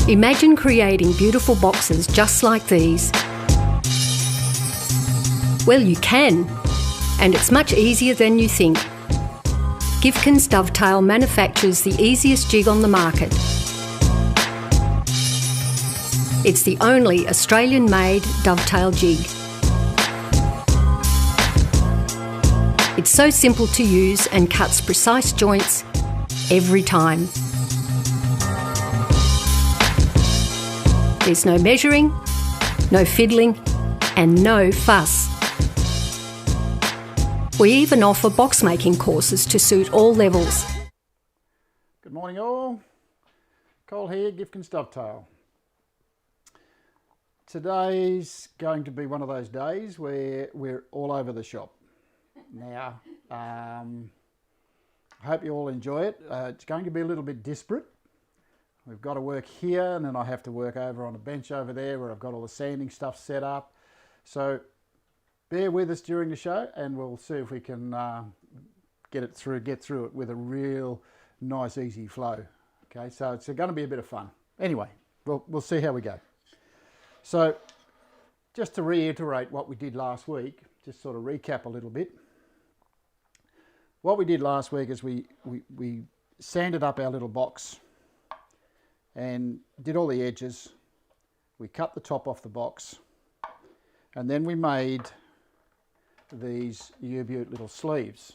Imagine creating beautiful boxes just like these. Well, you can, and it's much easier than you think. Gifkins Dovetail manufactures the easiest jig on the market. It's the only Australian-made dovetail jig. It's so simple to use and cuts precise joints every time. There's no measuring, no fiddling, and no fuss. We even offer box making courses to suit all levels. Good morning all, Cole here, Gifkins Dovetail. Today's going to be one of those days where we're all over the shop. Now, I hope you all enjoy it. It's going to be a little bit disparate. We've got to work here, and then I have to work over on a bench over there where I've got all the sanding stuff set up. So bear with us during the show, and we'll see if we can get through it with a real nice, easy flow. Okay, so it's going to be a bit of fun. Anyway, we'll see how we go. So just to reiterate what we did last week, just sort of recap a little bit. What we did last week is we sanded up our little box and did all the edges. We cut the top off the box, and then we made these U-Butte little sleeves.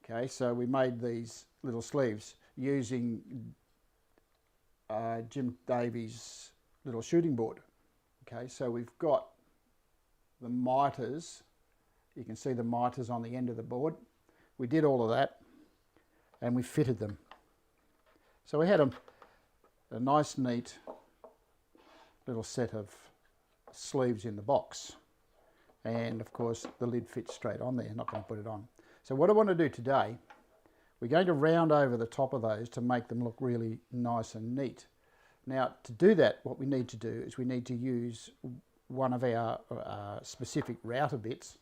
Okay, so we made these little sleeves using Jim Davies' little shooting board. Okay, so we've got the miters. You can see the miters on the end of the board. We did all of that, and we fitted them. So we had a nice, neat little set of sleeves in the box. And of course, the lid fits straight on there, not going to put it on. So what I want to do today, we're going to round over the top of those to make them look really nice and neat. Now, to do that, what we need to do is we need to use one of our specific router bits.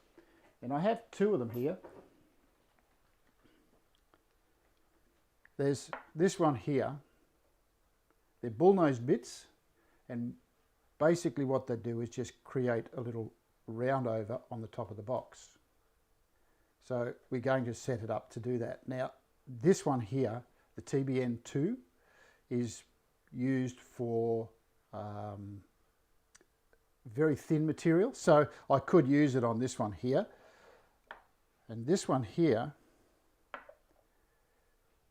And I have two of them here. There's this one here. They're bullnose bits, and basically what they do is just create a little round over on the top of the box. So we're going to set it up to do that. Now, this one here, the TBN2, is used for very thin material. So I could use it on this one here. And this one here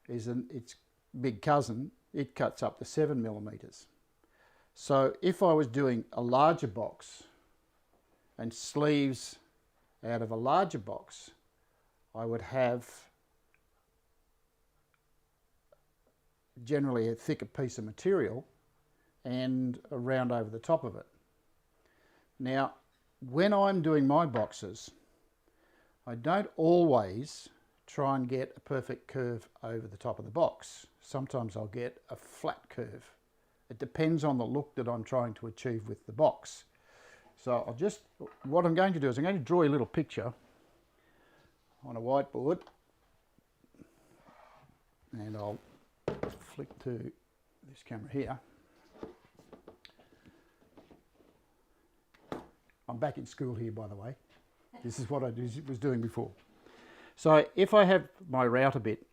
is its big cousin. It cuts up to 7mm. So if I was doing a larger box and sleeves out of a larger box, I would have generally a thicker piece of material and a round over the top of it. Now, when I'm doing my boxes, I don't always try and get a perfect curve over the top of the box. Sometimes I'll get a flat curve. It depends on the look that I'm trying to achieve with the box. So what I'm going to do is I'm going to draw a little picture on a whiteboard, and I'll flick to this camera here. I'm back in school here, by the way. This is what I was doing before. So if I have my router bit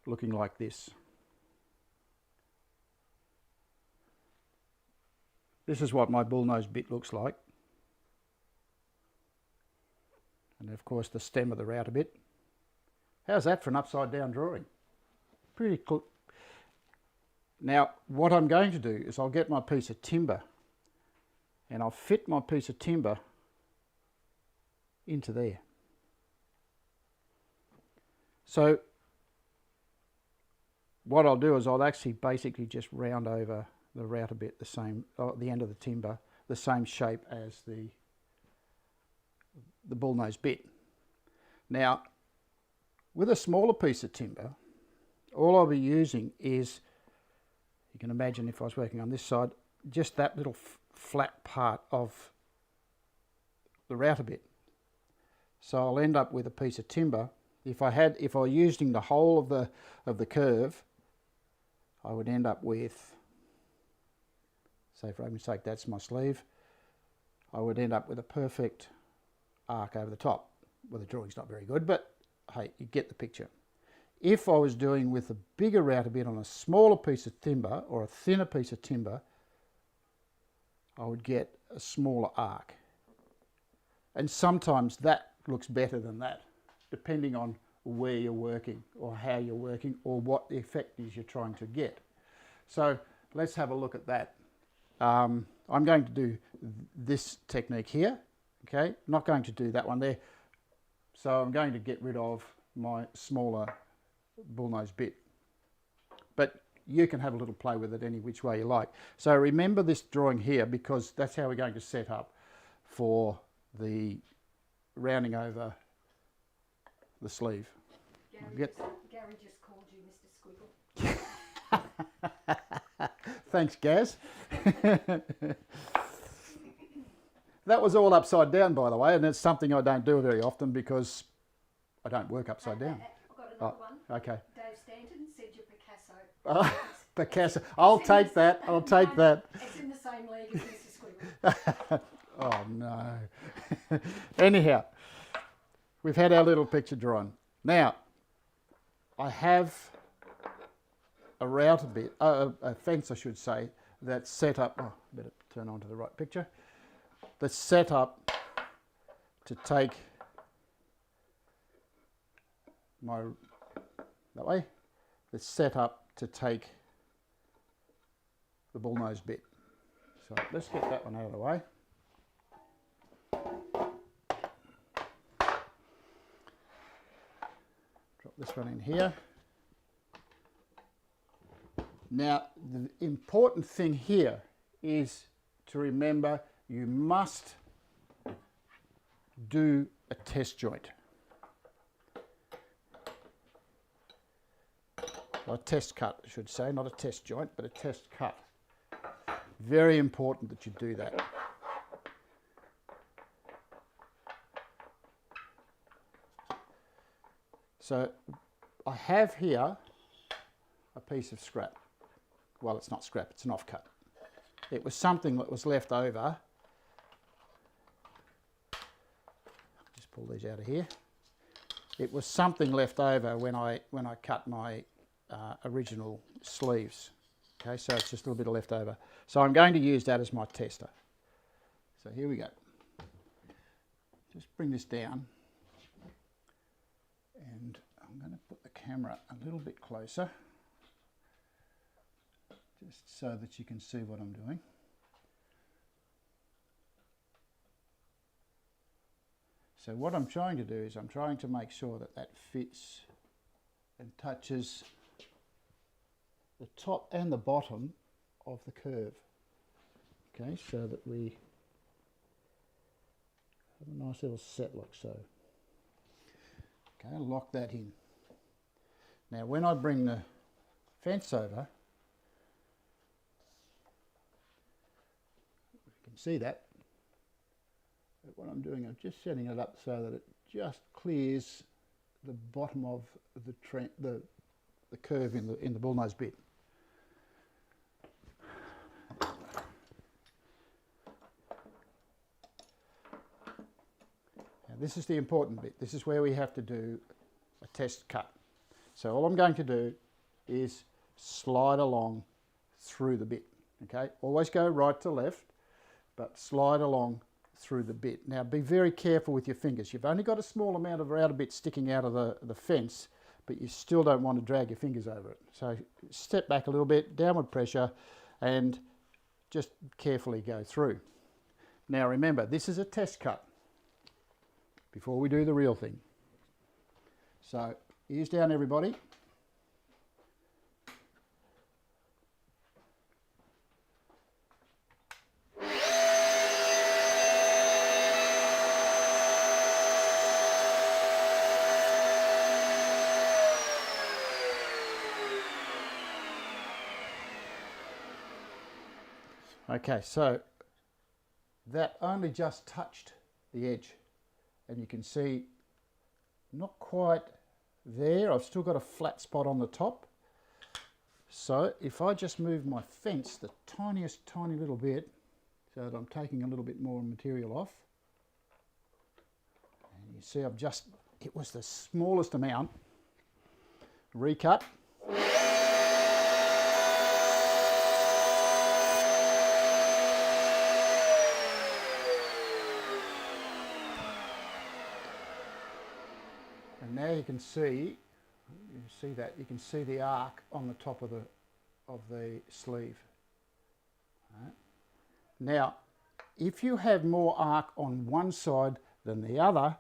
looking like this, this is what my bullnose bit looks like. And of course the stem of the router bit. How's that for an upside down drawing? Pretty cool. Now what I'm going to do is I'll get my piece of timber, and I'll fit my piece of timber into there. So what I'll do is I'll actually basically just round over the router bit the same, the end of the timber, the same shape as the bullnose bit. Now, with a smaller piece of timber, all I'll be using is, you can imagine if I was working on this side, just that little flat part of the router bit. So I'll end up with a piece of timber. If I were using the whole of the curve, I would end up with, say for argument's sake, that's my sleeve, I would end up with a perfect arc over the top. Well, the drawing's not very good, but hey, you get the picture. If I was doing with a bigger router bit on a smaller piece of timber or a thinner piece of timber, I would get a smaller arc. And sometimes that looks better than that, depending on where you're working or how you're working or what the effect is you're trying to get. So let's have a look at that. I'm going to do this technique here, okay? I'm not going to do that one there. So I'm going to get rid of my smaller bullnose bit. But you can have a little play with it any which way you like. So remember this drawing here, because that's how we're going to set up for the rounding over the sleeve. Gary just called you Mr. Squiggle. Thanks, Gaz. That was all upside down, by the way, and it's something I don't do very often because I don't work upside down. I've got another one. Okay. Dave Stanton said you're Picasso. Picasso. I'll take that. I'll take that. It's in the same league as Mr. Squiggle. Oh, no. Anyhow, we've had our little picture drawn. Now, I have a router bit, a fence, I should say, that's set up. Oh, better turn on to the right picture. That's set up to take that way. That's set up to take the bullnose bit. So let's get that one out of the way. Drop this one in here. Now, the important thing here is to remember you must do a test joint. Or a test cut, I should say, not a test joint, but a test cut. Very important that you do that. So I have here a piece of scrap. Well, it's not scrap, it's an offcut. It was something that was left over. Just pull these out of here. It was something left over when I cut my original sleeves. Okay, so it's just a little bit of leftover. So I'm going to use that as my tester. So here we go. Just bring this down. And I'm going to put the camera a little bit closer, just so that you can see what I'm doing. So what I'm trying to do is I'm trying to make sure that that fits and touches the top and the bottom of the curve. Okay, so that we have a nice little set like so. Okay, lock that in. Now when I bring the fence over, you can see that. But what I'm doing, I'm just setting it up so that it just clears the bottom of the curve in the bullnose bit. Now this is the important bit. This is where we have to do a test cut. So all I'm going to do is slide along through the bit. Okay, always go right to left, but slide along through the bit. Now be very careful with your fingers. You've only got a small amount of router bit sticking out of the fence, but you still don't want to drag your fingers over it. So step back a little bit, downward pressure, and just carefully go through. Now remember, this is a test cut before we do the real thing. So ears down, everybody. Okay, so that only just touched the edge, and you can see not quite there. I've still got a flat spot on the top, So if I just move my fence the tiniest tiny little bit, so that I'm taking a little bit more material off, and you see I've just, it was the smallest amount, recut. And now you can see that, you can see the arc on the top of the sleeve. Right. Now, if you have more arc on one side than the other,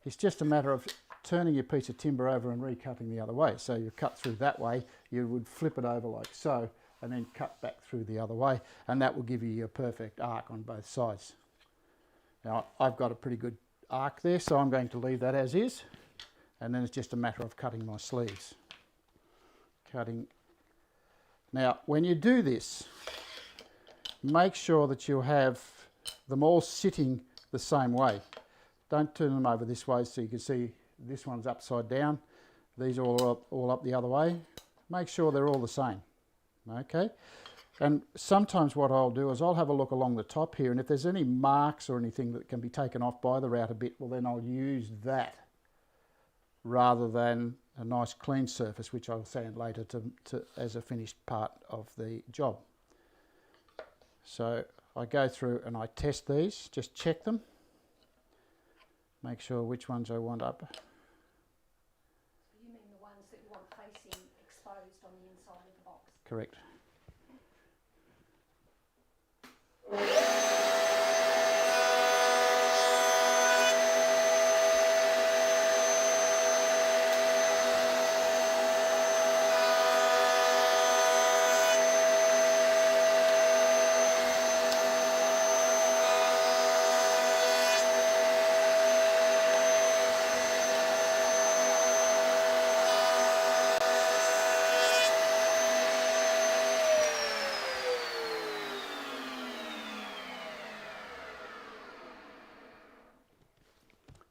it's just a matter of turning your piece of timber over and recutting the other way. So you cut through that way, you would flip it over like so, and then cut back through the other way, and that will give you your perfect arc on both sides. Now, I've got a pretty good arc there, so I'm going to leave that as is, and then it's just a matter of cutting my sleeves. Now, when you do this, make sure that you have them all sitting the same way. Don't turn them over this way, so you can see this one's upside down. These are all up the other way. Make sure they're all the same. Okay? And sometimes what I'll do is I'll have a look along the top here, and if there's any marks or anything that can be taken off by the router bit, well then I'll use that rather than a nice clean surface, which I'll sand later as a finished part of the job. So I go through and I test these, just check them, make sure which ones I want up. You mean the ones that you want facing exposed on the inside of the box? Correct.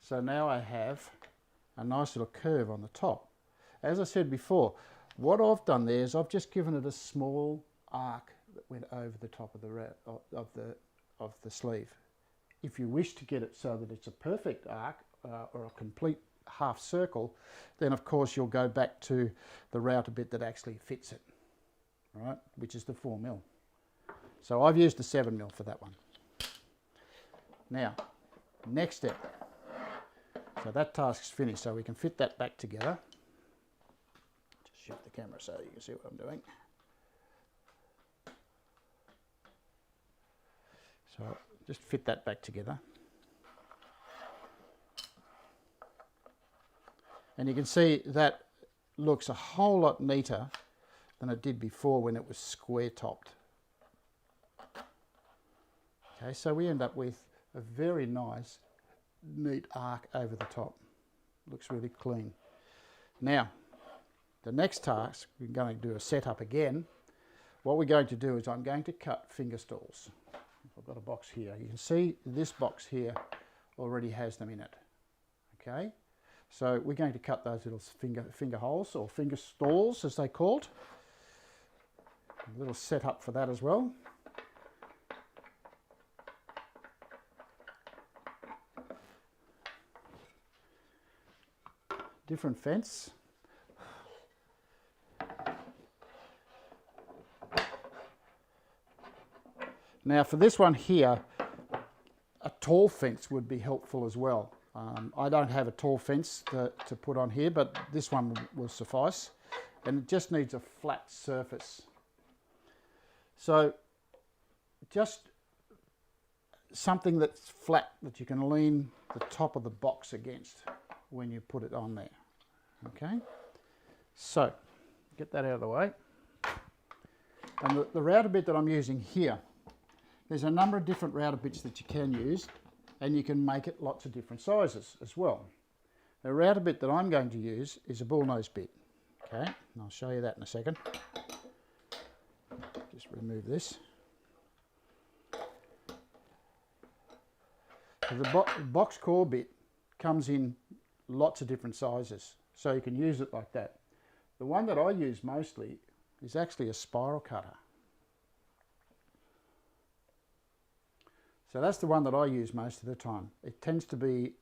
So now I have a nice little curve on the top. As I said before, what I've done there is I've just given it a small arc that went over the top of the sleeve. If you wish to get it so that it's a perfect arc or a complete half circle, then of course you'll go back to the router bit that actually fits it, right? Which is the 4mm. So I've used the 7mm for that one. Now, next step. So that task's finished, so we can fit that back together. Just shift the camera so you can see what I'm doing. So just fit that back together. And you can see that looks a whole lot neater than it did before when it was square topped. Okay, so we end up with a very nice neat arc over the top. Looks really clean. Now, the next task, we're going to do a setup again. What we're going to do is I'm going to cut finger stalls. I've got a box here. You can see this box here already has them in it. Okay, so we're going to cut those little finger holes, or finger stalls as they called. A little setup for that as well. Different fence. Now for this one here, a tall fence would be helpful as well. I don't have a tall fence to put on here, but this one will suffice. And it just needs a flat surface. So just something that's flat that you can lean the top of the box against when you put it on there. Okay, so get that out of the way. And the router bit that I'm using here, there's a number of different router bits that you can use, and you can make it lots of different sizes as well. The router bit that I'm going to use is a bullnose bit. Okay, and I'll show you that in a second. Just remove this. So the box core bit comes in lots of different sizes, so you can use it like that. The one that I use mostly is actually a spiral cutter. So that's the one that I use most of the time. It tends to be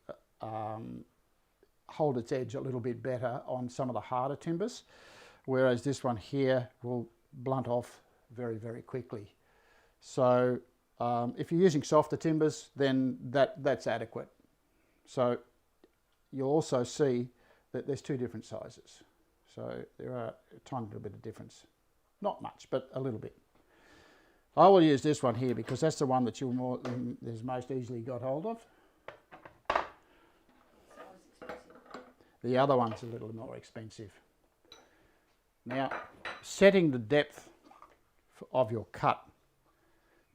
hold its edge a little bit better on some of the harder timbers, whereas this one here will blunt off very, very quickly. So if you're using softer timbers, then that's adequate. So you'll also see that there's two different sizes. So there are a tiny little bit of difference. Not much, but a little bit. I will use this one here because that's the one that is most easily got hold of. The other one's a little more expensive. Now, setting the depth of your cut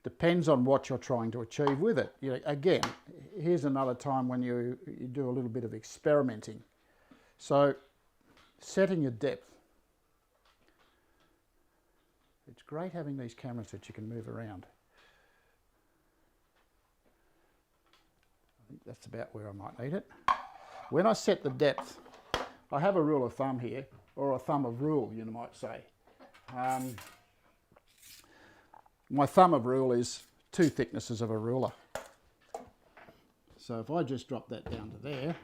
depends on what you're trying to achieve with it. You know, again, here's another time when you do a little bit of experimenting. So, setting your depth. It's great having these cameras that you can move around. I think that's about where I might need it. When I set the depth, I have a rule of thumb here, or a thumb of rule, you might say. My thumb of rule is 2 thicknesses of a ruler. So if I just drop that down to there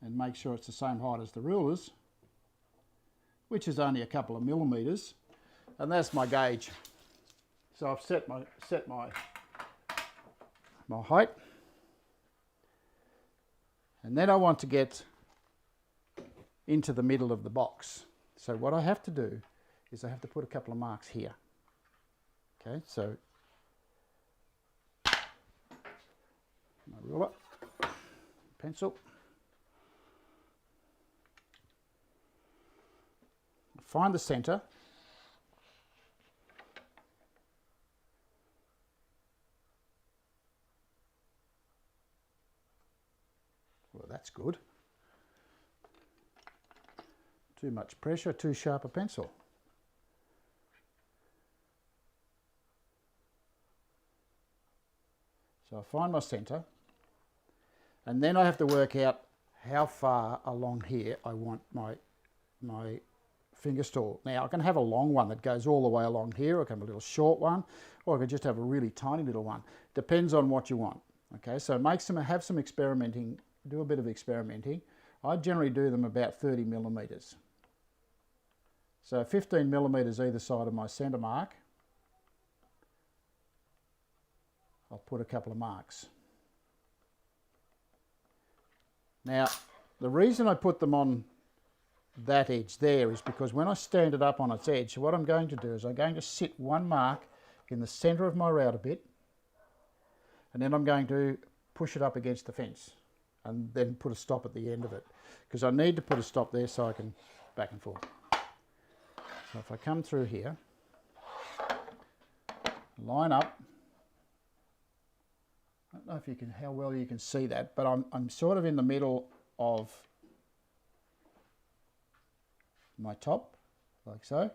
and make sure it's the same height as the rulers, which is only a couple of millimeters, and that's my gauge. So I've set my height, and then I want to get into the middle of the box. So what I have to do is I have to put a couple of marks here. Okay, so my ruler, pencil. Find the center. Well, that's good. Too much pressure, too sharp a pencil. So I find my center, and then I have to work out how far along here I want my finger stool. Now I can have a long one that goes all the way along here, or I can have a little short one, or I can just have a really tiny little one. Depends on what you want. Okay, so have some experimenting, do a bit of experimenting. I generally do them about 30 millimeters. So 15 millimeters either side of my center mark. I'll put a couple of marks. Now, the reason I put them on that edge there is because when I stand it up on its edge, what I'm going to do is I'm going to sit one mark in the center of my router bit, and then I'm going to push it up against the fence and then put a stop at the end of it, because I need to put a stop there so I can back and forth. So if I come through here, line up, I don't know if you can, how well you can see that, but I'm sort of in the middle of my top, like so.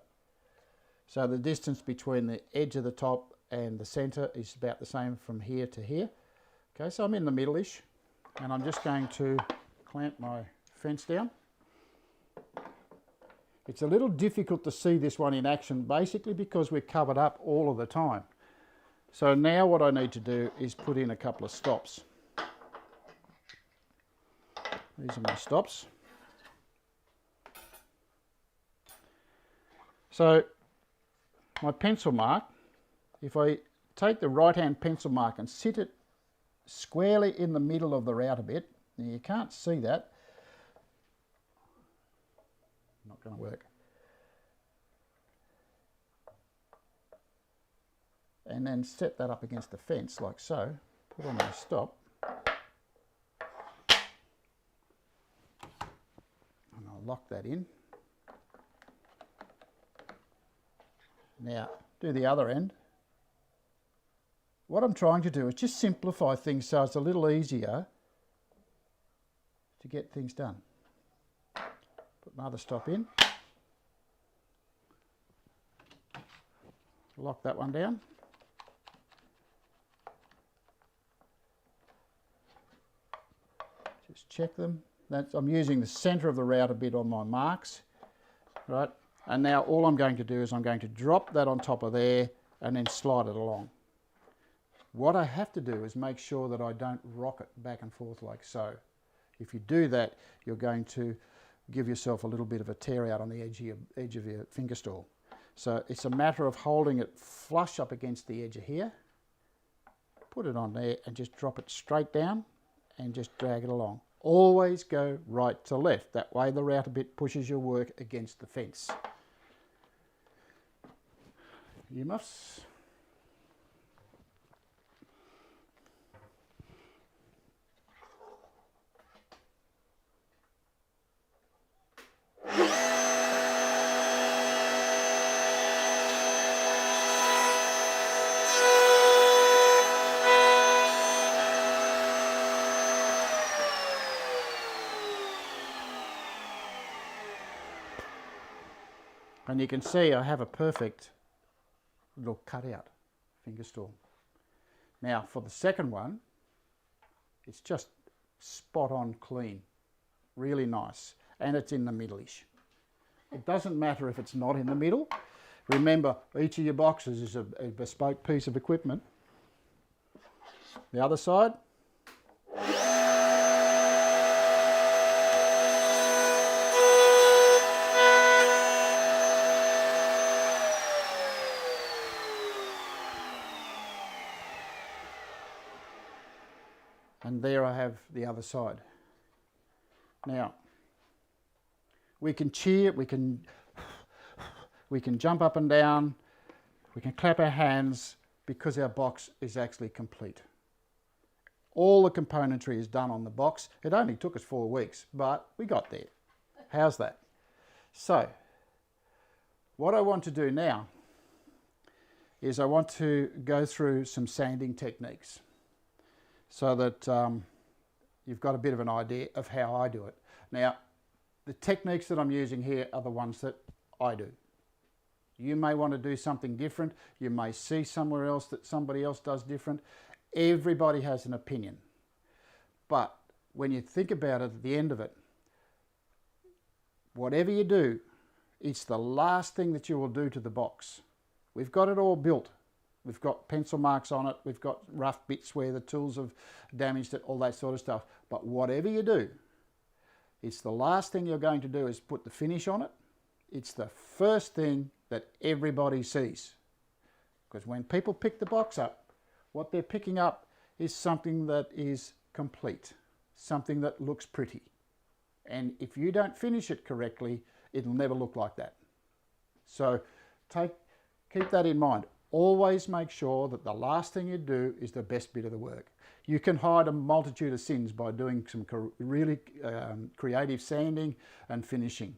So the distance between the edge of the top and the center is about the same from here to here. Okay, so I'm in the middle-ish, and I'm just going to clamp my fence down. It's a little difficult to see this one in action, basically because we're covered up all of the time. So now what I need to do is put in a couple of stops. These are my stops. So my pencil mark, if I take the right hand pencil mark and sit it squarely in the middle of the router bit, now you can't see that, not going to work. And then set that up against the fence like so, put on my stop, and I'll lock that in. Now do the other end. What I'm trying to do is just simplify things so it's a little easier to get things done. Put another stop in, lock that one down. Just check them. I'm using the center of the router bit on my marks, right? And now all I'm going to do is I'm going to drop that on top of there and then slide it along. What I have to do is make sure that I don't rock it back and forth like so. If you do that, you're going to give yourself a little bit of a tear out on the edge of your finger stall. So it's a matter of holding it flush up against the edge of here, put it on there and just drop it straight down and just drag it along. Always go right to left. That way the router bit pushes your work against the fence. Earmuffs. And you can see I have a perfect little cutout finger stall. Now for the second one, it's just spot on clean, really nice, and it's in the middle-ish. It doesn't matter if it's not in the middle. Remember, each of your boxes is a bespoke piece of equipment. The other side. And there I have the other side. Now, we can cheer, we can jump up and down, we can clap our hands because our box is actually complete. All the componentry is done on the box. It only took us 4 weeks, but we got there. How's that? So, what I want to do now is I want to go through some sanding techniques, so that you've got a bit of an idea of how I do it. Now, the techniques that I'm using here are the ones that I do. You may want to do something different. You may see somewhere else that somebody else does different. Everybody has an opinion. But when you think about it at the end of it, whatever you do, it's the last thing that you will do to the box. We've got it all built. We've got pencil marks on it, we've got rough bits where the tools have damaged it, all that sort of stuff. But whatever you do, it's the last thing you're going to do is put the finish on it. It's the first thing that everybody sees. Because when people pick the box up, what they're picking up is something that is complete, something that looks pretty. And if you don't finish it correctly, it'll never look like that. So keep that in mind. Always make sure that the last thing you do is the best bit of the work. You can hide a multitude of sins by doing some really creative sanding and finishing.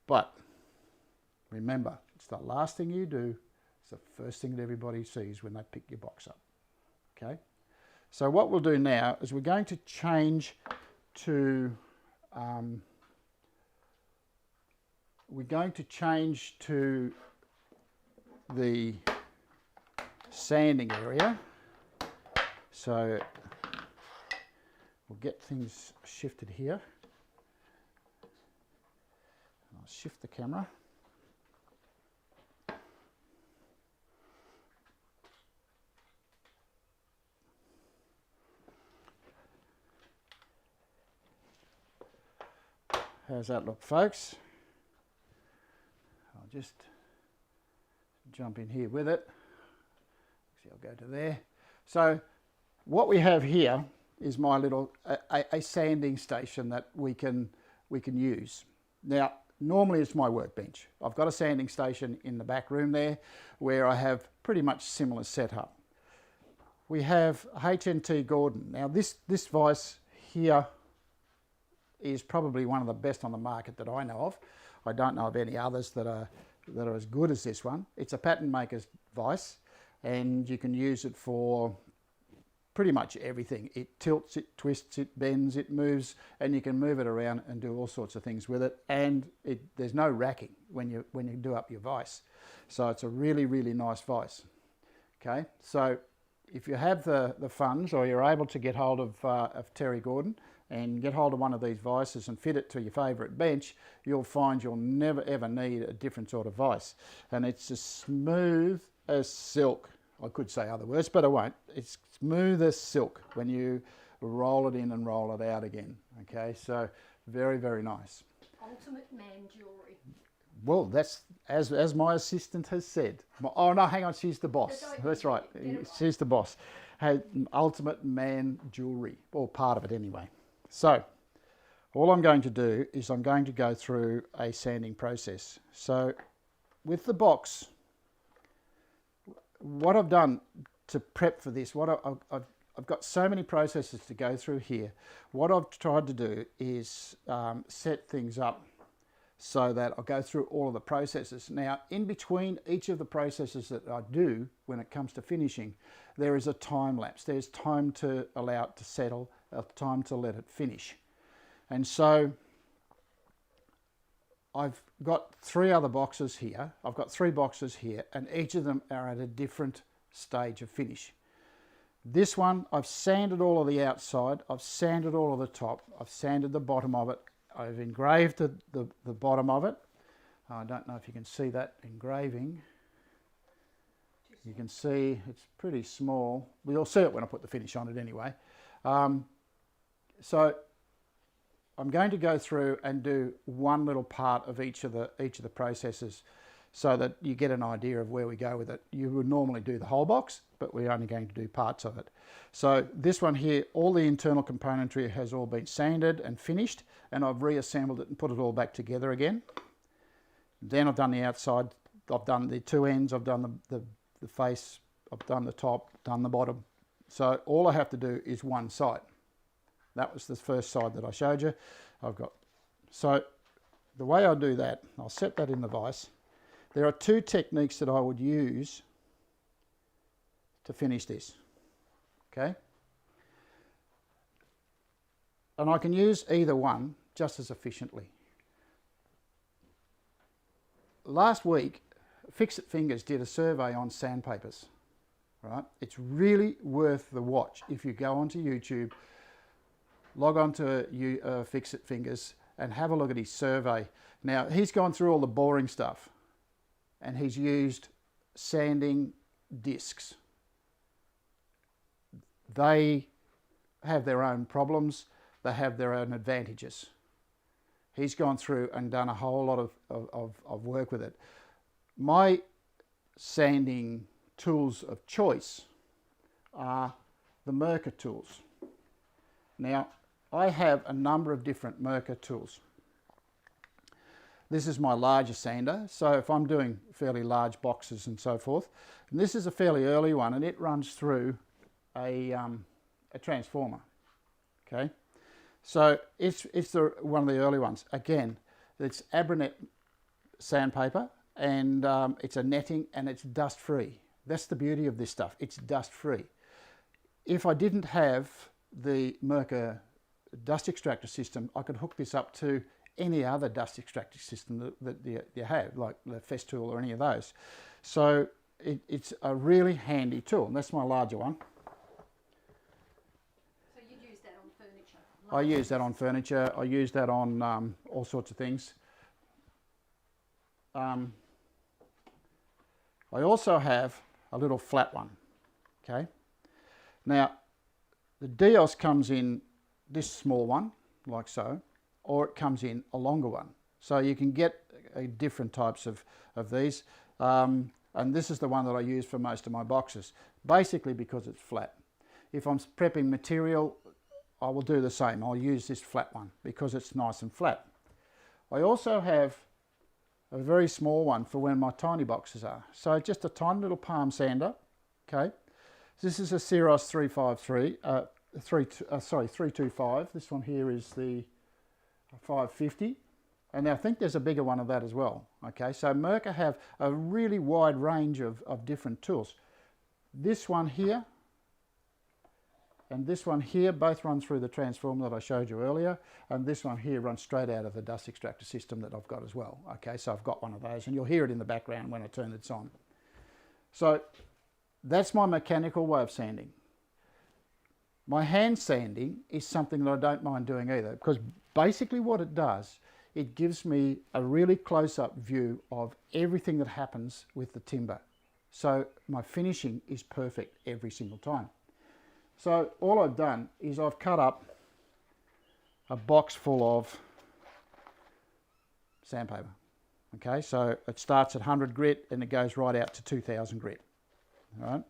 But remember, it's the last thing you do. It's the first thing that everybody sees when they pick your box up. Okay? So what we'll do now is we're going to change to the sanding area. So we'll get things shifted here. I'll shift the camera. How's that look, folks? I'll just jump in here with it. See, I'll go to there. So what we have here is my little a sanding station that we can use. Now, normally it's my workbench. I've got a sanding station in the back room there where I have pretty much similar setup. We have HNT Gordon. Now this vise here is probably one of the best on the market that I know of. I don't know of any others that are as good as this one. It's a pattern maker's vise, and you can use it for pretty much everything. It tilts, it twists, it bends, it moves, and you can move it around and do all sorts of things with it. And there's no racking when you do up your vise. So it's a really, really nice vise. Okay, so if you have the funds, or you're able to get hold of Terry Gordon and get hold of one of these vices and fit it to your favourite bench, you'll find you'll never ever need a different sort of vice. And it's as smooth as silk. I could say other words, but I won't. It's smooth as silk when you roll it in and roll it out again. Okay, so very, very nice. Ultimate man jewellery. Well, that's as my assistant has said. Oh no, hang on, she's the boss. That's right. She's the boss. Hey, ultimate man jewellery, or part of it anyway. So, all I'm going to do is I'm going to go through a sanding process. So, with the box, what I've done to prep for this, I've got so many processes to go through here. What I've tried to do is set things up so that I'll go through all of the processes. Now, in between each of the processes that I do when it comes to finishing, there is a time lapse. There's time to allow it to settle, time to let it finish. And so I've got 3 other boxes here. I've got 3 boxes here, and each of them are at a different stage of finish. This one, I've sanded all of the outside, I've sanded all of the top, I've sanded the bottom of it, I've engraved the bottom of it. I don't know if you can see that engraving. You can see it's pretty small. You'll see it when I put the finish on it anyway. So I'm going to go through and do one little part of each of the processes so that you get an idea of where we go with it. You would normally do the whole box, but we're only going to do parts of it. So this one here, all the internal componentry has all been sanded and finished, and I've reassembled it and put it all back together again. Then I've done the outside, I've done the 2 ends, I've done the face, I've done the top, done the bottom. So all I have to do is one side. That was the first side that I showed you. So the way I do that, I'll set that in the vise. There are 2 techniques that I would use to finish this, okay? And I can use either one just as efficiently. Last week, Fix It Fingers did a survey on sandpapers, right? It's really worth the watch. If you go onto YouTube, log on to Fix It Fingers and have a look at his survey. Now, he's gone through all the boring stuff, and he's used sanding discs. They have their own problems, they have their own advantages. He's gone through and done a whole lot of work with it. My sanding tools of choice are the Merker tools. Now, I have a number of different Merker tools. This is my larger sander, so if I'm doing fairly large boxes and so forth, and this is a fairly early one, and it runs through a transformer, okay? So it's one of the early ones. Again, it's Abranet sandpaper, and it's a netting, and it's dust free. That's the beauty of this stuff, it's dust free. If I didn't have the Merker dust extractor system, I could hook this up to any other dust extractor system that you have, like the Festool or any of those. So it's a really handy tool, and that's my larger one. So you'd use that on furniture? I use that on furniture, I use that on all sorts of things. I also have a little flat one, okay? Now, the Dios comes in this small one, like so, or it comes in a longer one. So you can get different types of these. And this is the one that I use for most of my boxes, basically because it's flat. If I'm prepping material, I will do the same. I'll use this flat one because it's nice and flat. I also have a very small one for when my tiny boxes are. So just a tiny little palm sander, okay? This is a Ceros 325. This one here is the 550, and I think there's a bigger one of that as well. Okay, so Merker have a really wide range of different tools. This one here and this one here both run through the transformer that I showed you earlier, and this one here runs straight out of the dust extractor system that I've got as well. Okay, so I've got one of those, and you'll hear it in the background when I turn this on. So that's my mechanical way of sanding. My hand sanding is something that I don't mind doing either, because basically what it does, it gives me a really close-up view of everything that happens with the timber. So my finishing is perfect every single time. So all I've done is I've cut up a box full of sandpaper. Okay, so it starts at 100 grit and it goes right out to 2000 grit. All right,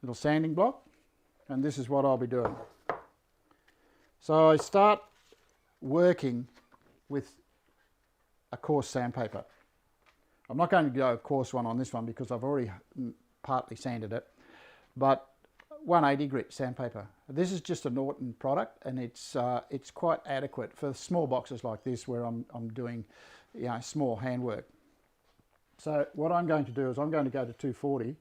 little sanding block, and this is what I'll be doing. So I start working with a coarse sandpaper. I'm not going to go a coarse one on this one because I've already partly sanded it, but 180 grit sandpaper. This is just a Norton product, and it's quite adequate for small boxes like this where I'm doing, you know, small handwork. So what I'm going to do is I'm going to go to 240.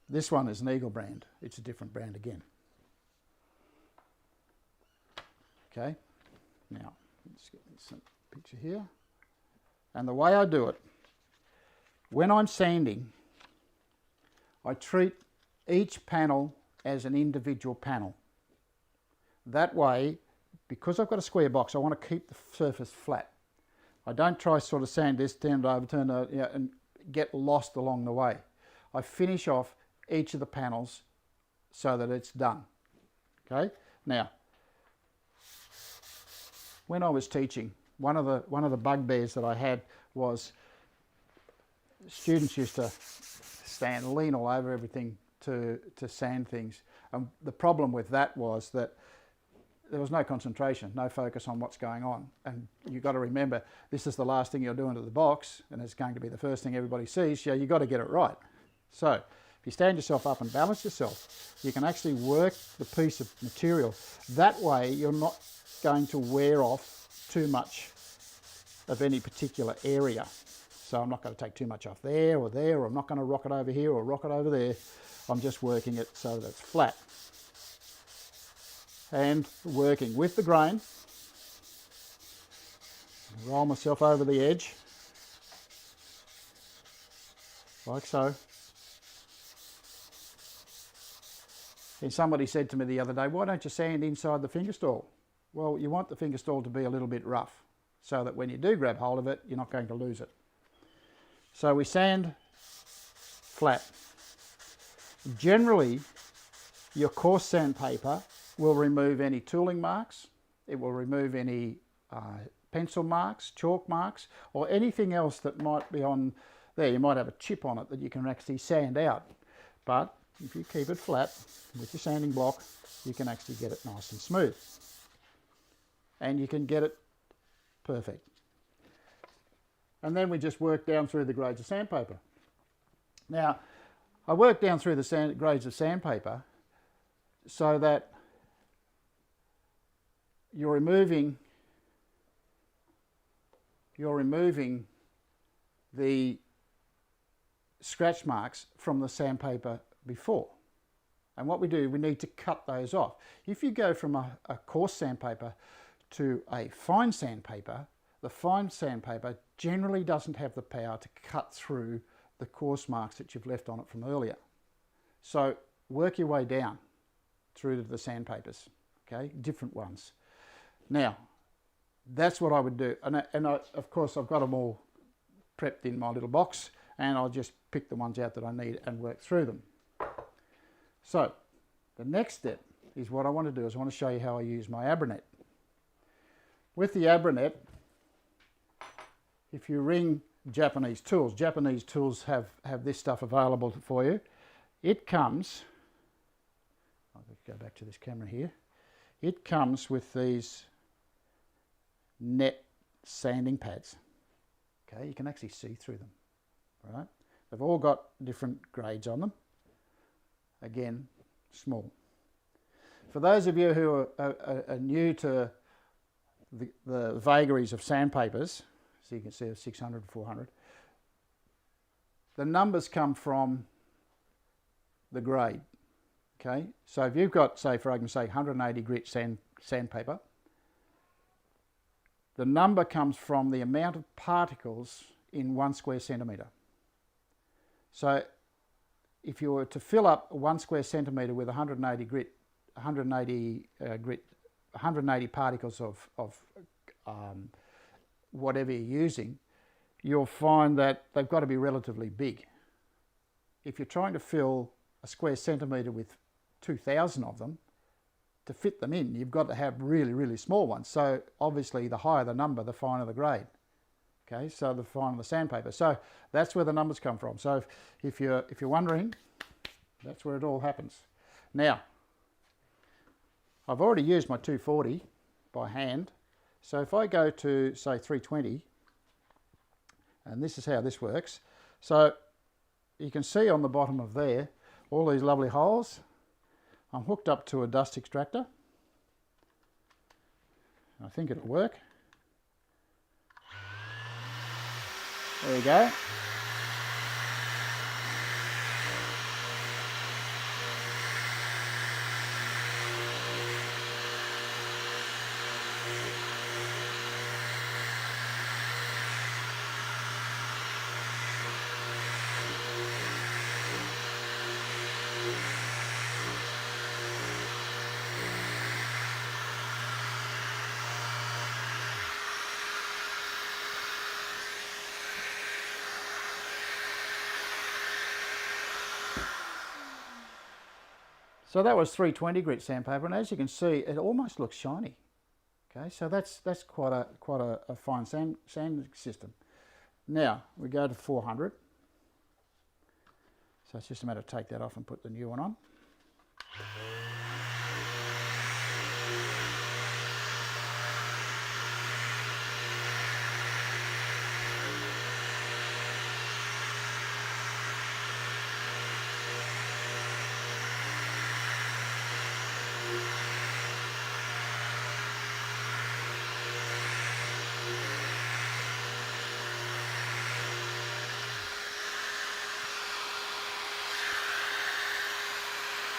This one is an Eagle brand. It's a different brand again. Okay, now let's get this picture here. And the way I do it, when I'm sanding, I treat each panel as an individual panel. That way, because I've got a square box, I want to keep the surface flat. I don't try sort of sand this, turn it over, turn it, you know, and get lost along the way. I finish off each of the panels so that it's done. Okay, now when I was teaching, one of the bugbears that I had was students used to lean all over everything to sand things, and the problem with that was that there was no concentration, no focus on what's going on. And you've got to remember, this is the last thing you're doing to the box, and it's going to be the first thing everybody sees, so you've got to get it right. So if you stand yourself up and balance yourself, you can actually work the piece of material. That way you're not going to wear off too much of any particular area. So I'm not going to take too much off there, or I'm not going to rock it over here or rock it over there. I'm just working it so that it's flat. And working with the grain. Roll myself over the edge, like so. And somebody said to me the other day, why don't you sand inside the fingerstall? Well, you want the fingerstall to be a little bit rough so that when you do grab hold of it, you're not going to lose it. So we sand flat. Generally, your coarse sandpaper will remove any tooling marks. It will remove any pencil marks, chalk marks, or anything else that might be on there. You might have a chip on it that you can actually sand out. But if you keep it flat with your sanding block, you can actually get it nice and smooth. And you can get it perfect. And then we just work down through the grades of sandpaper. Now, I work down through the grades of sandpaper so that you're removing the scratch marks from the sandpaper before. And what we do, we need to cut those off. If you go from a coarse sandpaper to a fine sandpaper, the fine sandpaper generally doesn't have the power to cut through the coarse marks that you've left on it from earlier. So work your way down through to the sandpapers, okay, different ones. Now, that's what I would do. And of course, I've got them all prepped in my little box, and I'll just pick the ones out that I need and work through them. So the next step is what I want to do is I want to show you how I use my abranet. With the abranet, if you ring Japanese tools have this stuff available for you. It comes, I'll go back to this camera here, it comes with these net sanding pads. Okay, you can actually see through them, right? They've all got different grades on them. Again, small. For those of you who are new to the vagaries of sandpapers, so you can see 600, 400, the numbers come from the grade. Okay, so if you've got, say, for argument's sake, 180 grit sandpaper, the number comes from the amount of particles in 1 square centimetre. So if you were to fill up 1 square centimetre with 180 grit, 180 particles of whatever you're using, you'll find that they've got to be relatively big. If you're trying to fill a square centimetre with 2,000 of them, to fit them in, you've got to have really, really small ones. So obviously the higher the number, the finer the grade. Okay, so the finer the sandpaper. So that's where the numbers come from. So if you're wondering, that's where it all happens. Now, I've already used my 240 by hand. So if I go to, say, 320, and this is how this works. So you can see on the bottom of there, all these lovely holes. I'm hooked up to a dust extractor. I think it'll work. There you go. So that was 320 grit sandpaper, and as you can see, it almost looks shiny. Okay, so that's quite a fine sand system. Now we go to 400. So it's just a matter of take that off and put the new one on.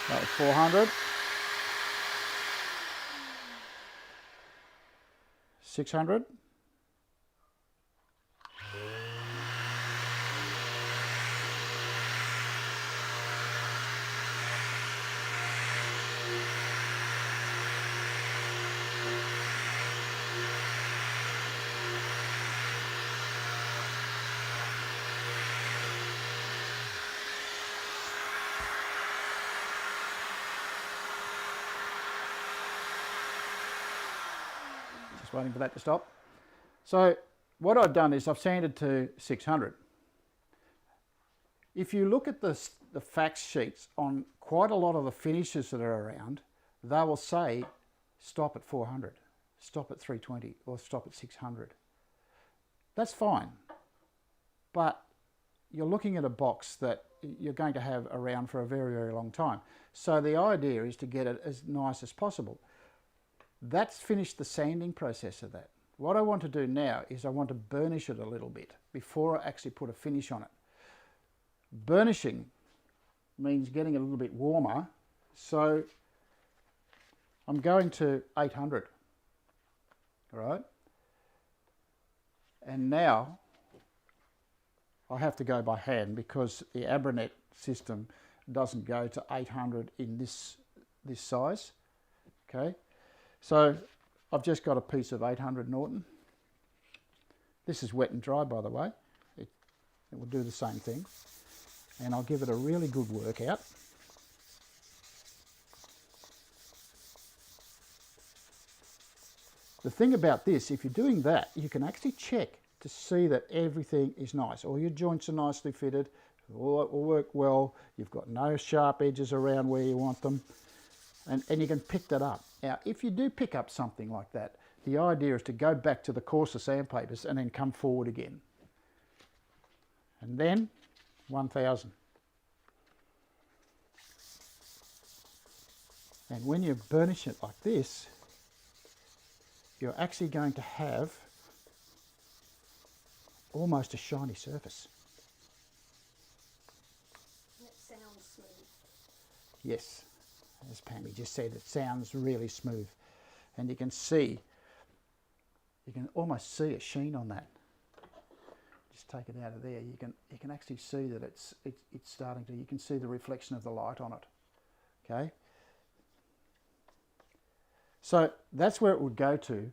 That was 400. 600. Waiting for that to stop. So what I've done is I've sanded to 600. If you look at the fact sheets on quite a lot of the finishes that are around, they will say stop at 400, stop at 320, or stop at 600. That's fine, but you're looking at a box that you're going to have around for a very, very long time. So the idea is to get it as nice as possible. That's finished the sanding process of that. What I want to do now is I want to burnish it a little bit before I actually put a finish on it. Burnishing means getting a little bit warmer, so I'm going to 800, all right? And now I have to go by hand because the Abranet system doesn't go to 800 in this size, okay? So I've just got a piece of 800 Norton. This is wet and dry, by the way. It will do the same thing. And I'll give it a really good workout. The thing about this, if you're doing that, you can actually check to see that everything is nice. All your joints are nicely fitted, all will work well, you've got no sharp edges around where you want them, and you can pick that up. Now, if you do pick up something like that, the idea is to go back to the coarser sandpapers and then come forward again. And then 1000. And when you burnish it like this, you're actually going to have almost a shiny surface. That sounds smooth. Yes, as Pammy just said, it sounds really smooth. And you can see, you can almost see a sheen on that. just take it out of there, you can actually see that it's starting to, you can see the reflection of the light on it. Okay, so that's where it would go to,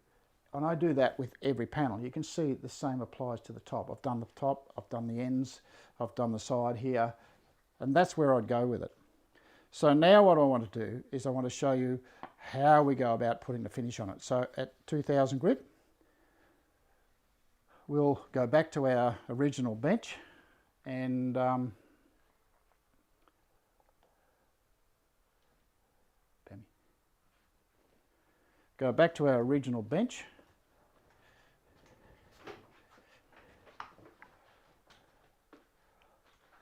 and I do that with every panel. You can see the same applies to the top. I've done the top, I've done the ends, I've done the side here, and that's where I'd go with it. So now what I want to do is I want to show you how we go about putting the finish on it. So at 2000 grit, we'll go back to our original bench and go back to our original bench.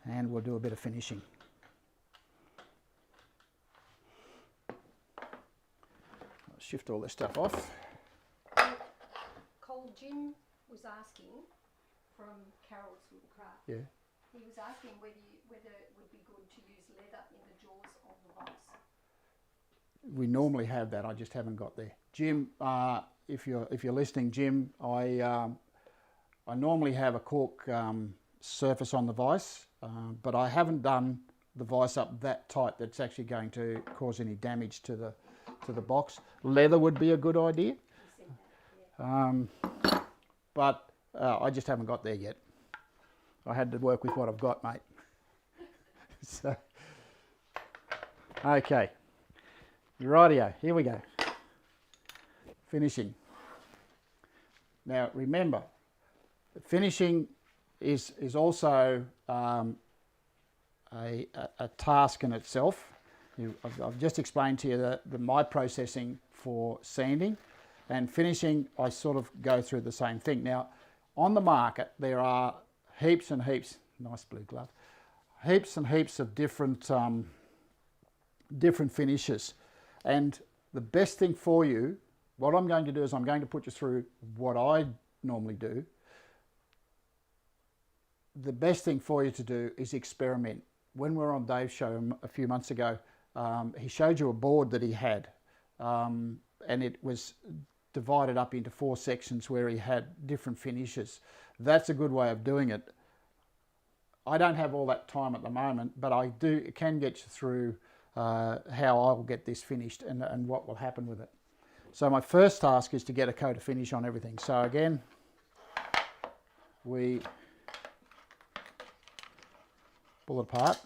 And we'll do a bit of finishing. I'll shift all this stuff off. Cole, Jim was asking from Carol's Woodcraft. Yeah. He was asking whether it would be good to use leather in the jaws of the vice. We normally have that. I just haven't got there. Jim, if you're listening, Jim, I normally have a cork surface on the vice, but I haven't done the vice up that tight that's actually going to cause any damage to the box. Leather would be a good idea, but I just haven't got there yet. I had to work with what I've got, mate. So, okay, rightio, here we go. Finishing. Now remember, finishing is also a task in itself. I've just explained to you my processing for sanding, and finishing I sort of go through the same thing. Now on the market there are heaps and heaps, nice blue glove, heaps and heaps of different different finishes, and the best thing for you, what I'm going to do is I'm going to put you through what I normally do. The best thing for you to do is experiment. When we were on Dave's show a few months ago, he showed you a board that he had, and it was divided up into 4 sections where he had different finishes. That's a good way of doing it. I don't have all that time at the moment, but I can get you through how I'll get this finished and what will happen with it. So my first task is to get a coat of finish on everything. So again, we pull it apart.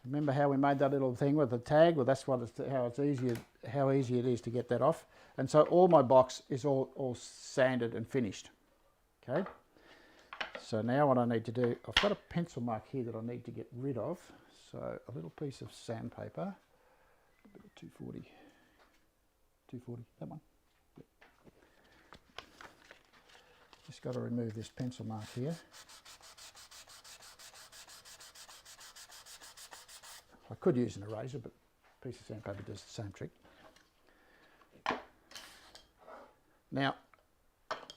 Remember how we made that little thing with the tag? Well, that's how easy it is to get that off. And so all my box is all sanded and finished. Okay. So now what I need to do, I've got a pencil mark here that I need to get rid of. So a little piece of sandpaper, a bit of 240, that one. Yep. Just got to remove this pencil mark here. I could use an eraser, but a piece of sandpaper does the same trick. Now,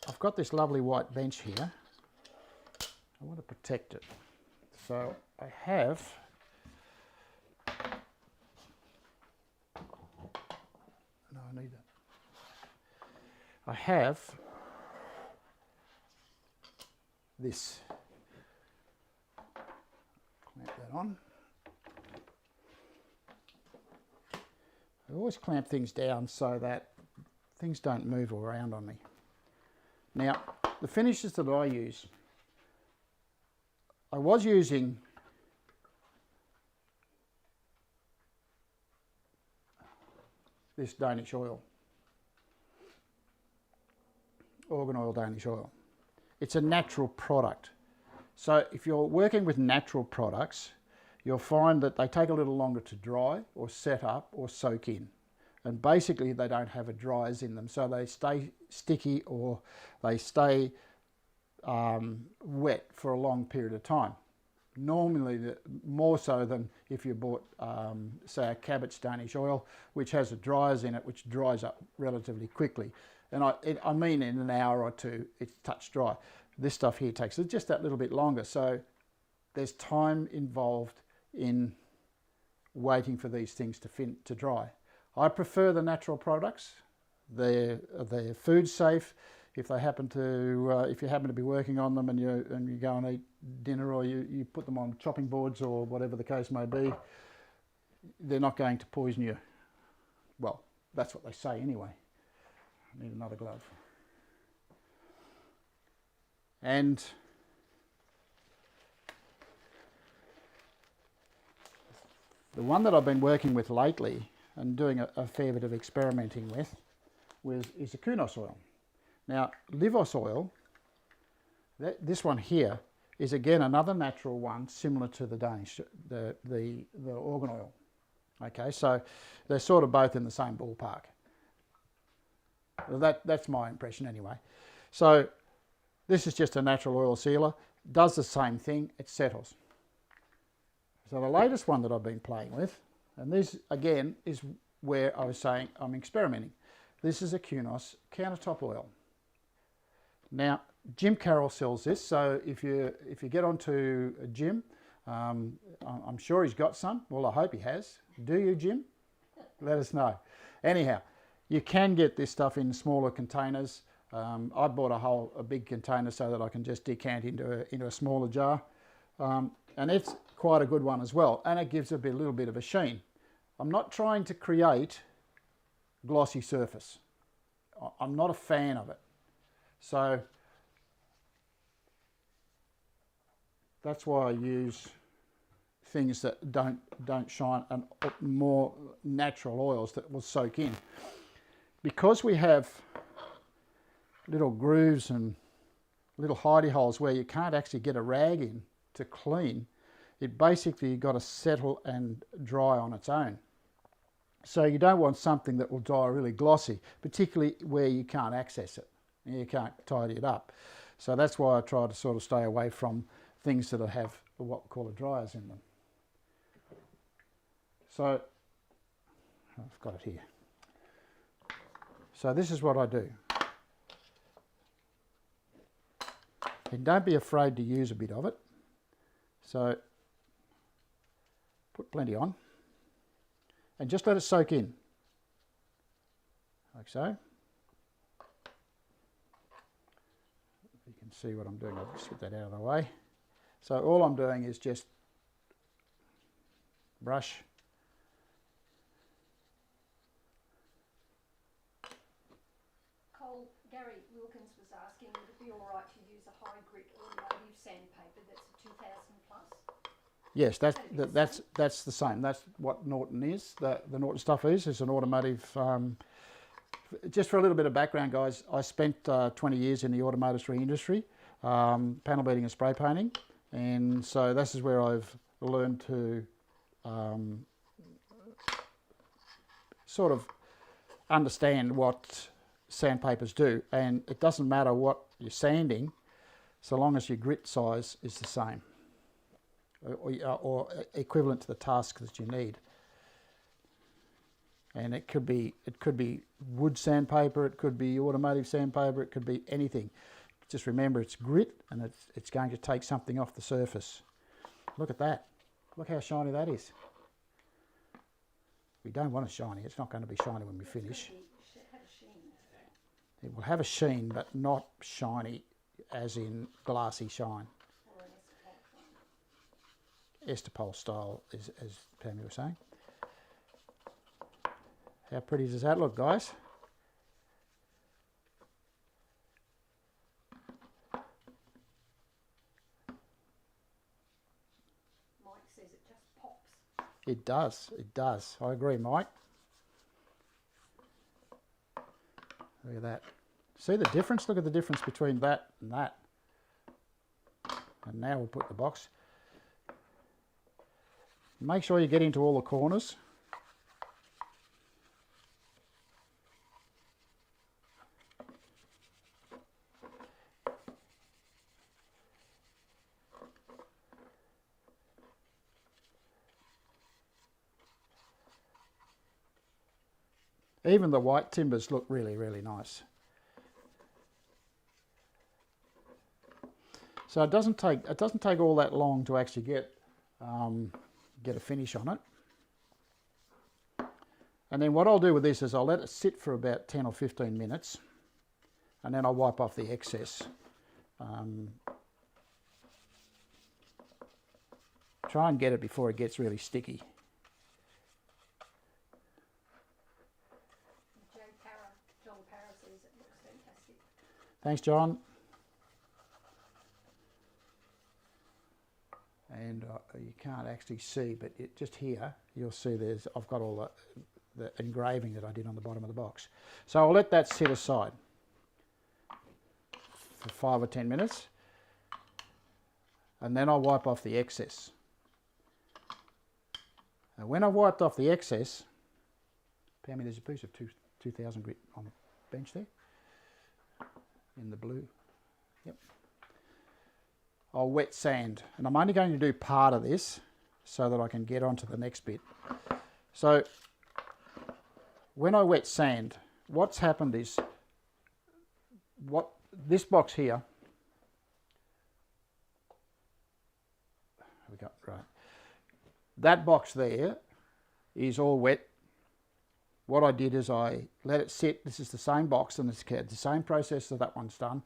I've got this lovely white bench here. I want to protect it. So I have I have this. Clamp that on. I always clamp things down so that things don't move around on me. Now, the finishes that I use, I was using this Danish oil, organ oil Danish oil. It's a natural product. So if you're working with natural products, you'll find that they take a little longer to dry or set up or soak in. And basically they don't have a dryers in them, so they stay sticky or they stay wet for a long period of time. Normally more so than if you bought say a Cabot's Danish oil, which has a dryers in it, which dries up relatively quickly. And I mean in an hour or two it's touch dry. This stuff here takes just that little bit longer, so there's time involved in waiting for these things to dry. I prefer the natural products. They're food safe. if they happen to, if you happen to be working on them and you go and eat dinner, or you put them on chopping boards or whatever the case may be, they're not going to poison you. Well, that's what they say anyway. I need another glove. And the one that I've been working with lately and doing a fair bit of experimenting with is the Kunos oil. Now, Livos oil, this one here, is again another natural one similar to the Danish, the organ oil. Okay, so they're sort of both in the same ballpark. Well, that's my impression anyway. So this is just a natural oil sealer, does the same thing, it settles. So the latest one that I've been playing with, and this again is where I was saying I'm experimenting. This is a Kunos countertop oil. Now, Jim Carroll sells this, so if you get onto a Jim, I'm sure he's got some. Well, I hope he has. Do you, Jim? Let us know. Anyhow, you can get this stuff in smaller containers. I bought a big container so that I can just decant into a smaller jar, and it's quite a good one as well, and it gives a little bit of a sheen. I'm not trying to create glossy surface. I'm not a fan of it, so that's why I use things that don't shine, and more natural oils that will soak in. Because we have little grooves and little hidey holes where you can't actually get a rag in to clean, it basically got to settle and dry on its own. So you don't want something that will dry really glossy, particularly where you can't access it and you can't tidy it up. So that's why I try to sort of stay away from things that have what we call dryers in them. So I've got it here. So this is what I do. And don't be afraid to use a bit of it. So put plenty on and just let it soak in, like so. You can see what I'm doing. I'll just get that out of the way. So all I'm doing is just brush. Gary Wilkins was asking, would it be all right to use a high grit automotive sandpaper that's a 2000 plus? Yes, that's the same. That's what Norton is. The Norton stuff is an automotive. Just for a little bit of background, guys, I spent 20 years in the automotive industry, panel beating and spray painting, and so this is where I've learned to sort of understand what sandpapers do, and it doesn't matter what you're sanding so long as your grit size is the same or equivalent to the task that you need. And it could be wood sandpaper, it could be automotive sandpaper, it could be anything. Just remember it's grit, and it's going to take something off the surface. Look at that. Look how shiny that is. We don't want it shiny. It's not going to be shiny when we finish. It will have a sheen, but not shiny as in glassy shine. Or an Estopole style, as Pammy was saying. How pretty does that look, guys? Mike says it just pops. It does, it does. I agree, Mike. Look at that. See the difference? Look at the difference between that and that. And now we'll put the box. Make sure you get into all the corners. Even the white timbers look really, really nice. So it doesn't take all that long to actually get a finish on it. And then what I'll do with this is I'll let it sit for about 10 or 15 minutes, and then I'll wipe off the excess. Try and get it before it gets really sticky. John Parra says it looks fantastic. Thanks, John. And you can't actually see, but just here you'll see I've got all the engraving that I did on the bottom of the box. So I'll let that sit aside for 5 or 10 minutes, and then I'll wipe off the excess. And when I've wiped off the excess, Pammy, there's a piece of 2000 grit on the bench there, in the blue. Yep. I'll wet sand, and I'm only going to do part of this so that I can get onto the next bit. So when I wet sand, what's happened is this box here, we got right. That box there is all wet. What I did is I let it sit. This is the same box, and it's the same process that that one's done.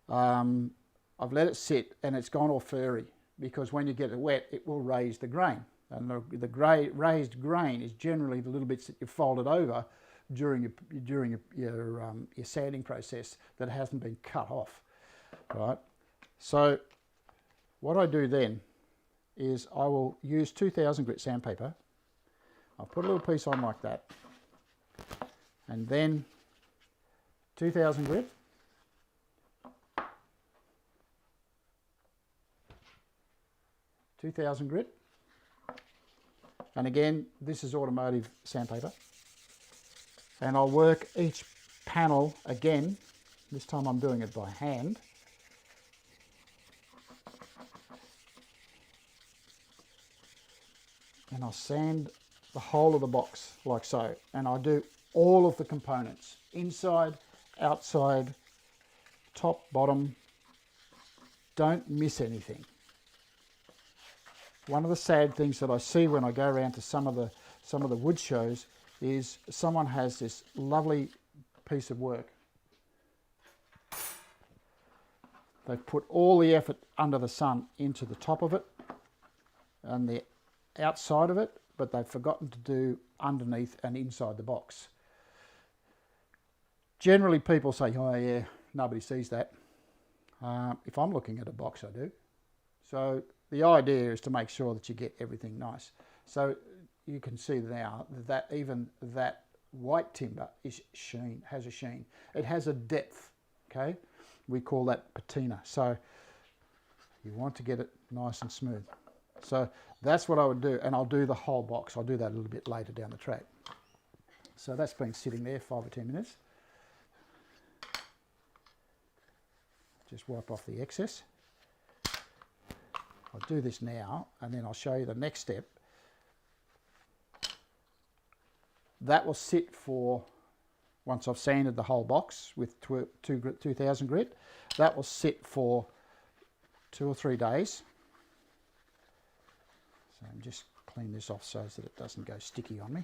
I've let it sit, and it's gone all furry, because when you get it wet, it will raise the grain. And the raised grain is generally the little bits that you folded over during your sanding process that hasn't been cut off, right? So what I do then is I will use 2000 grit sandpaper. I'll put a little piece on like that, and then 2000 grit. And again, this is automotive sandpaper. And I'll work each panel again. This time I'm doing it by hand. And I'll sand the whole of the box like so. And I do all of the components, inside, outside, top, bottom. Don't miss anything. One of the sad things that I see when I go around to some of the wood shows is someone has this lovely piece of work. They've put all the effort under the sun into the top of it and the outside of it, but they've forgotten to do underneath and inside the box. Generally people say, oh yeah, nobody sees that. If I'm looking at a box, I do. So the idea is to make sure that you get everything nice. So you can see now that even that white timber is sheen, has a sheen. It has a depth, okay? We call that patina. So you want to get it nice and smooth. So that's what I would do, and I'll do the whole box. I'll do that a little bit later down the track. So that's been sitting there 5 or 10 minutes. Just wipe off the excess. I'll do this now, and then I'll show you the next step. That will sit for, once I've sanded the whole box with 2000 grit, that will sit for 2 or 3 days. So I'm just clean this off so that it doesn't go sticky on me.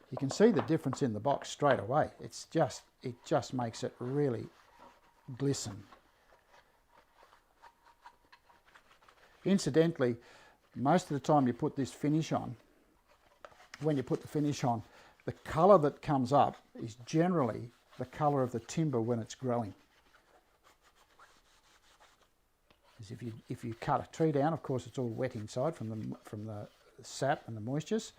You can see the difference in the box straight away. It just makes it really glisten. Incidentally, most of the time you put this finish on, when you put the finish on, the colour that comes up is generally the colour of the timber when it's growing. Because if you cut a tree down, of course it's all wet inside from the sap and the moistures.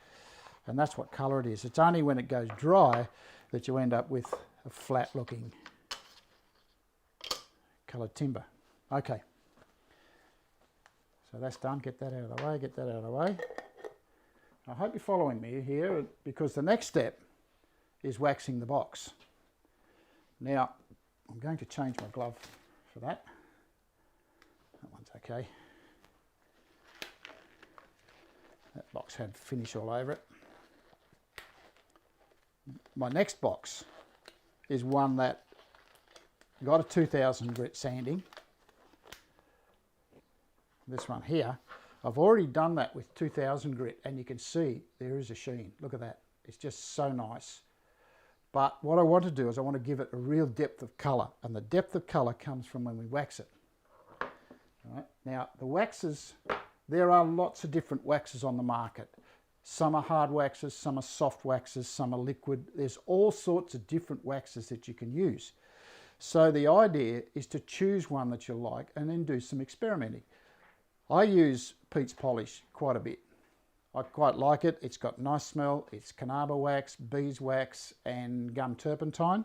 And that's what colour it is. It's only when it goes dry that you end up with a flat looking coloured timber. Okay. So that's done. Get that out of the way, get that out of the way. I hope you're following me here, because the next step is waxing the box. Now, I'm going to change my glove for that. That one's okay. That box had finish all over it. My next box is one that got a 2000 grit sanding. This one here, I've already done that with 2000 grit, and you can see there is a sheen. Look at that. It's just so nice. But what I want to do is I want to give it a real depth of colour, and the depth of colour comes from when we wax it. All right. Now, the waxes, there are lots of different waxes on the market. Some are hard waxes, some are soft waxes, some are liquid. There's all sorts of different waxes that you can use. So the idea is to choose one that you like and then do some experimenting. I use Pete's Polish quite a bit. I quite like it. It's got nice smell. It's carnauba wax, beeswax and gum turpentine.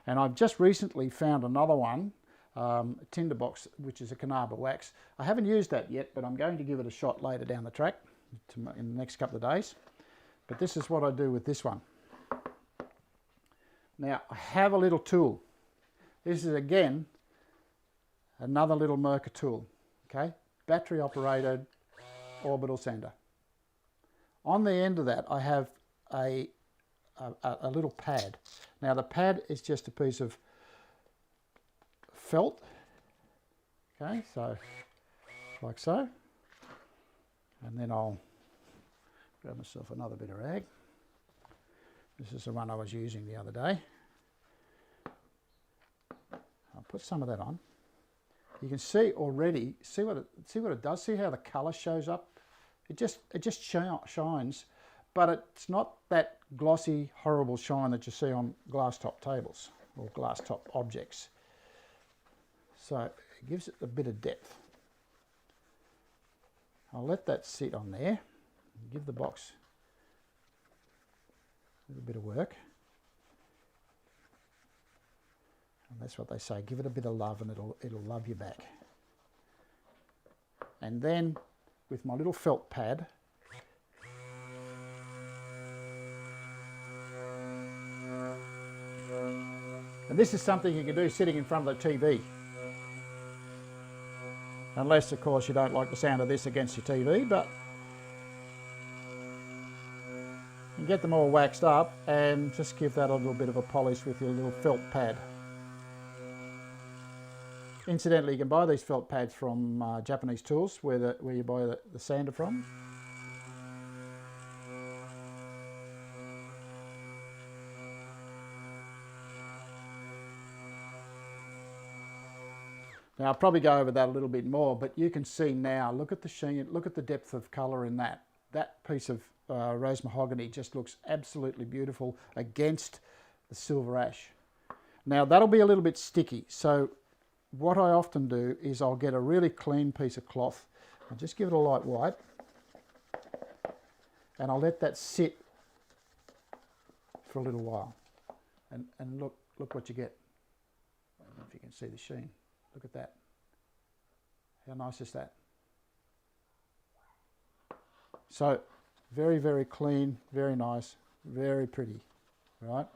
And I've just recently found another one, a tinderbox, which is a carnauba wax. I haven't used that yet, but I'm going to give it a shot later down the track in the next couple of days. But this is what I do with this one. Now, I have a little tool. This is, again, another little Merkur tool, okay? Battery operated orbital sander. On the end of that, I have a little pad. Now, the pad is just a piece of felt, okay, so like so. And then I'll grab myself another bit of rag. This is the one I was using the other day. I'll put some of that on. You can see already, see what it does. See how the colour shows up. It just shines, but it's not that glossy, horrible shine that you see on glass top tables or glass top objects. So it gives it a bit of depth. I'll let that sit on there, give the box a little bit of work. And that's what they say, give it a bit of love and it'll love you back. And then with my little felt pad, and this is something you can do sitting in front of the TV. Unless, of course, you don't like the sound of this against your TV, but you get them all waxed up and just give that a little bit of a polish with your little felt pad. Incidentally, you can buy these felt pads from Japanese Tools, where you buy the sander from. Now, I'll probably go over that a little bit more, but you can see now, look at the sheen, look at the depth of colour in that. That piece of rose mahogany just looks absolutely beautiful against the silver ash. Now, that'll be a little bit sticky, so what I often do is I'll get a really clean piece of cloth, I'll just give it a light wipe, and I'll let that sit for a little while. And look what you get. I don't know if you can see the sheen. Look at that. How nice is that? So, very, very clean, very nice, very pretty, right?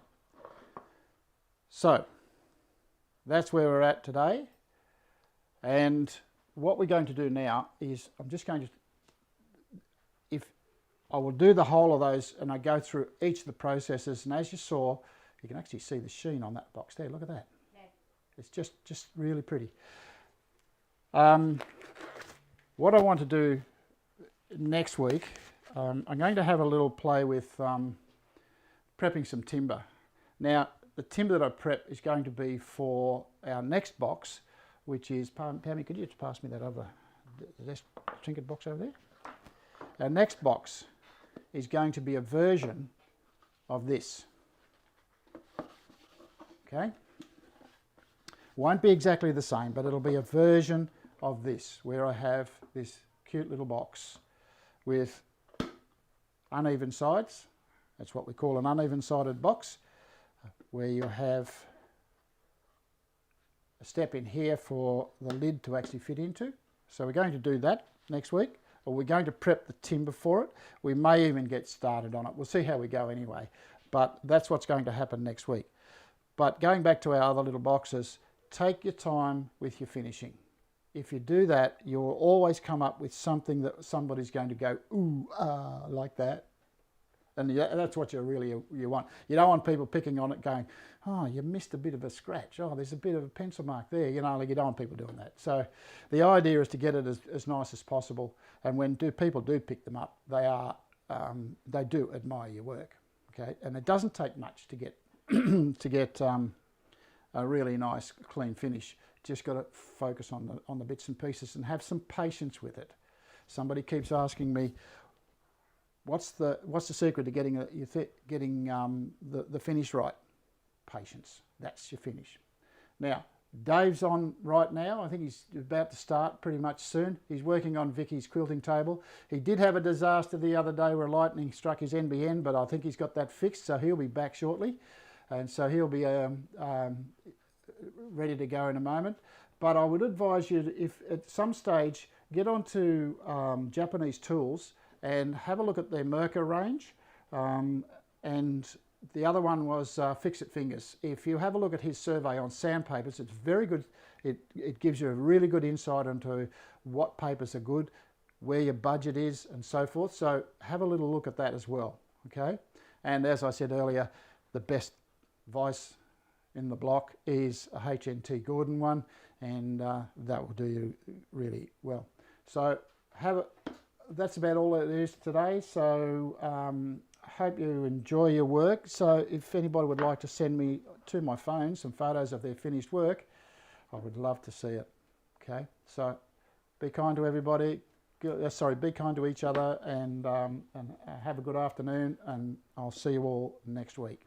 So, that's where we're at today. And what we're going to do now is, I'm just going to, I will do the whole of those and I go through each of the processes, and as you saw, you can actually see the sheen on that box there. Look at that. It's just really pretty. What I want to do next week, I'm going to have a little play with prepping some timber. Now, the timber that I prep is going to be for our next box, which is, Pammy, could you just pass me that other trinket box over there? Our next box is going to be a version of this. Okay? Won't be exactly the same, but it'll be a version of this, where I have this cute little box with uneven sides. That's what we call an uneven sided box, where you have a step in here for the lid to actually fit into. So we're going to do that next week, or we're going to prep the timber for it. We may even get started on it. We'll see how we go anyway, but that's what's going to happen next week. But going back to our other little boxes, take your time with your finishing. If you do that, you'll always come up with something that somebody's going to go, ooh, ah, like that. And that's what you want. You don't want people picking on it going, oh, you missed a bit of a scratch. Oh, there's a bit of a pencil mark there. You know, like you don't want people doing that. So the idea is to get it as nice as possible. And when people do pick them up, they do admire your work. Okay, and it doesn't take much to get to get a really nice clean finish. Just got to focus on the bits and pieces and have some patience with it. Somebody keeps asking me, what's the secret to getting the finish right? Patience. That's your finish. Now, Dave's on right now. I think he's about to start pretty much soon. He's working on Vicky's quilting table. He did have a disaster the other day where lightning struck his NBN, but I think he's got that fixed, so he'll be back shortly. And so he'll be ready to go in a moment. But I would advise you to, if at some stage, get onto Japanese Tools and have a look at their Merca range. And the other one was Fix It Fingers. If you have a look at his survey on sandpapers, it's very good. It gives you a really good insight into what papers are good, where your budget is, and so forth. So have a little look at that as well, okay? And as I said earlier, the best vice in the block is a HNT Gordon one, and that will do you really well. So that's about all it is today. So I hope you enjoy your work. So if anybody would like to send me to my phone some photos of their finished work, I would love to see it. Okay, so be kind to everybody. Be kind to each other, and have a good afternoon, and I'll see you all next week.